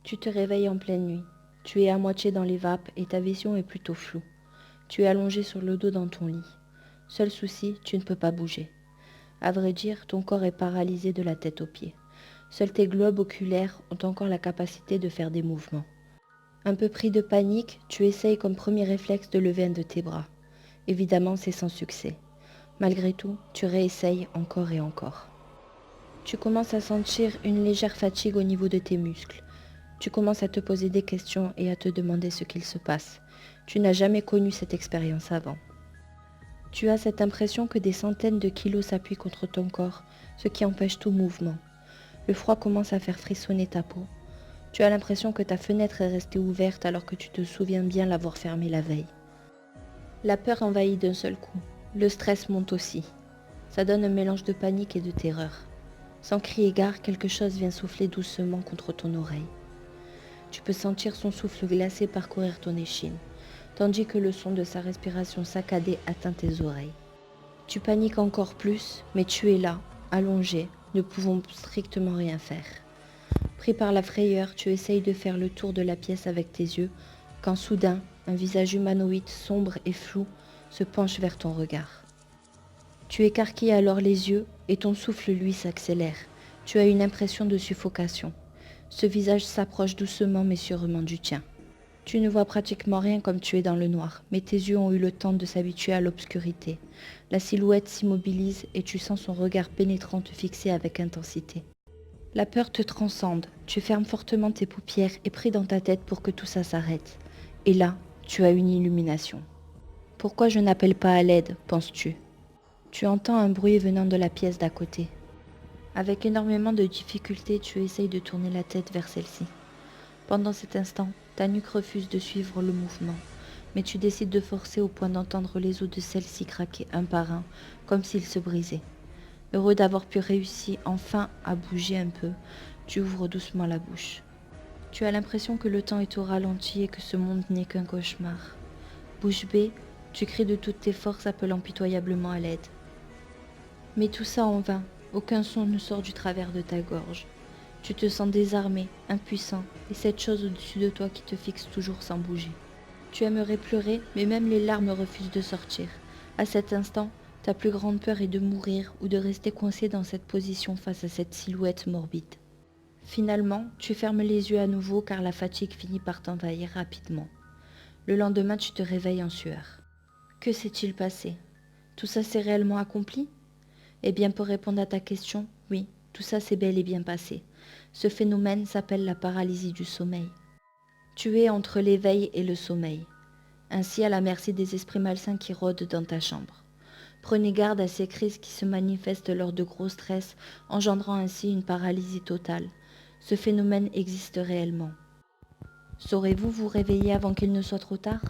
Tu te réveilles en pleine nuit. Tu es à moitié dans les vapes et ta vision est plutôt floue. Tu es allongé sur le dos dans ton lit. Seul souci, tu ne peux pas bouger. À vrai dire, ton corps est paralysé de la tête aux pieds. Seuls tes globes oculaires ont encore la capacité de faire des mouvements. Un peu pris de panique, tu essayes comme premier réflexe de lever un de tes bras. Évidemment, c'est sans succès. Malgré tout, tu réessayes encore et encore. Tu commences à sentir une légère fatigue au niveau de tes muscles. Tu commences à te poser des questions et à te demander ce qu'il se passe. Tu n'as jamais connu cette expérience avant. Tu as cette impression que des centaines de kilos s'appuient contre ton corps, ce qui empêche tout mouvement. Le froid commence à faire frissonner ta peau. Tu as l'impression que ta fenêtre est restée ouverte alors que tu te souviens bien l'avoir fermée la veille. La peur envahit d'un seul coup. Le stress monte aussi. Ça donne un mélange de panique et de terreur. Sans crier gare, quelque chose vient souffler doucement contre ton oreille. Tu peux sentir son souffle glacé parcourir ton échine, tandis que le son de sa respiration saccadée atteint tes oreilles. Tu paniques encore plus, mais tu es là, allongé, ne pouvant strictement rien faire. Pris par la frayeur, tu essayes de faire le tour de la pièce avec tes yeux, quand soudain, un visage humanoïde sombre et flou se penche vers ton regard. Tu écarquilles alors les yeux et ton souffle, lui, s'accélère. Tu as une impression de suffocation. Ce visage s'approche doucement mais sûrement du tien. Tu ne vois pratiquement rien comme tu es dans le noir, mais tes yeux ont eu le temps de s'habituer à l'obscurité. La silhouette s'immobilise et tu sens son regard pénétrant te fixer avec intensité. La peur te transcende, tu fermes fortement tes paupières et pries dans ta tête pour que tout ça s'arrête. Et là, tu as une illumination. Pourquoi je n'appelle pas à l'aide, penses-tu? Tu entends un bruit venant de la pièce d'à côté. Avec énormément de difficulté, tu essayes de tourner la tête vers celle-ci. Pendant cet instant, ta nuque refuse de suivre le mouvement, mais tu décides de forcer au point d'entendre les os de celle-ci craquer un par un, comme s'ils se brisaient. Heureux d'avoir pu réussir enfin à bouger un peu, tu ouvres doucement la bouche. Tu as l'impression que le temps est au ralenti et que ce monde n'est qu'un cauchemar. Bouche bée, tu cries de toutes tes forces appelant pitoyablement à l'aide. Mais tout ça en vain, aucun son ne sort du travers de ta gorge. Tu te sens désarmé, impuissant, et cette chose au-dessus de toi qui te fixe toujours sans bouger. Tu aimerais pleurer, mais même les larmes refusent de sortir. À cet instant, ta plus grande peur est de mourir ou de rester coincé dans cette position face à cette silhouette morbide. Finalement, tu fermes les yeux à nouveau car la fatigue finit par t'envahir rapidement. Le lendemain, tu te réveilles en sueur. Que s'est-il passé? Tout ça s'est réellement accompli? Eh bien, pour répondre à ta question, oui, tout ça s'est bel et bien passé. Ce phénomène s'appelle la paralysie du sommeil. Tu es entre l'éveil et le sommeil, ainsi à la merci des esprits malsains qui rôdent dans ta chambre. Prenez garde à ces crises qui se manifestent lors de gros stress, engendrant ainsi une paralysie totale. Ce phénomène existe réellement. Saurez-vous vous réveiller avant qu'il ne soit trop tard ?